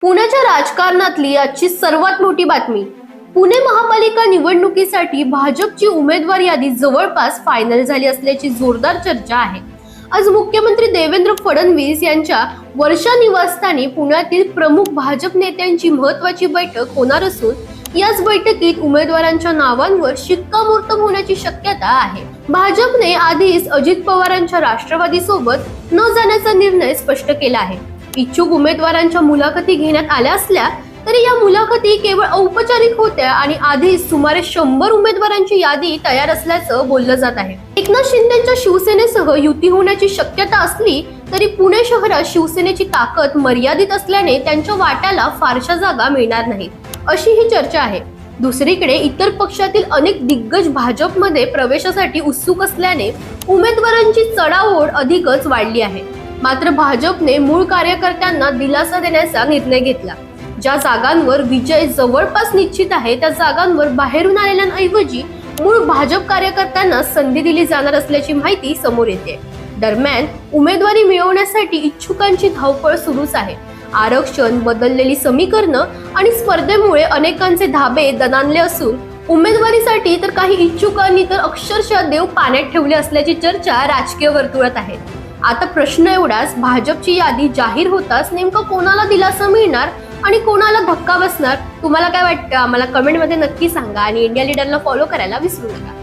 पुण्याच्या राजकारणातली आजची सर्वात मोठी बातमी. पुणे महापालिका निवडणुकीसाठी भाजपची उमेदवार यादी जवळपास फायनल झाली असल्याची जोरदार चर्चा आहे. आज मुख्यमंत्री देवेंद्र फडणवीस यांच्या वर्षा निवासस्थानी पुण्यातील प्रमुख भाजप नेत्यांची महत्त्वाची बैठक होणार असून याच बैठकीत उमेदवारांच्या नावांवर शिक्कामोर्तब होण्याची शक्यता आहे. भाजपने आधीच अजित पवारांच्या राष्ट्रवादी सोबत न जाण्याचा निर्णय स्पष्ट केला आहे. इच्छुक उमेदवारांच्या मुलाखती घेण्यात आल्या असल्या तरी या मुलाखती केवळ औपचारिक होत्या आणि आधीच सुमारे 100 उमेदवारांची यादी तयार असल्याचं बोललं जात आहे. एकनाथ शिंदेच्या शिवसेनेसह युती होण्याची शक्यता असली तरी पुणे शहरात शिवसेनेची ताकद मर्यादित असल्याने त्यांच्या वाट्याला फारशा जागा मिळणार नाहीत, अशी ही चर्चा आहे. दुसरीकडे इतर पक्षातील अनेक दिग्गज भाजपमध्ये प्रवेशासाठी उत्सुक असल्याने उमेदवारांची चढाओढ अधिकच वाढली आहे. मात्र भाजपने मूळ कार्यकर्त्यांना दिलासा देण्याचा निर्णय घेतला. ज्या जागांवर विजय जवळपास निश्चित आहे त्या जागांवर बाहेरून आलेल्यांऐवजी मूळ भाजप कार्यकर्त्यांना संधी दिली जाणार असल्याची माहिती समोर येते. दरम्यान उमेदवारी मिळवण्यासाठी इच्छुकांची धावपळ सुरूच आहे. आरक्षण, बदललेली समीकरणं आणि स्पर्धेमुळे अनेकांचे धाबे दणाणले असून उमेदवारीसाठी तर काही इच्छुकांनी तर अक्षरशः देव पाण्यात ठेवले असल्याची चर्चा राजकीय वर्तुळात आहे. आता प्रश्न एवढाच, भाजपची यादी जाहीर होताच नेमकं कोणाला दिलासा मिळणार आणि कोणाला धक्का बसणार? तुम्हाला काय वाटतं? आम्हाला कमेंटमध्ये नक्की सांगा आणि इंडिया लीडरला फॉलो करायला विसरू नका.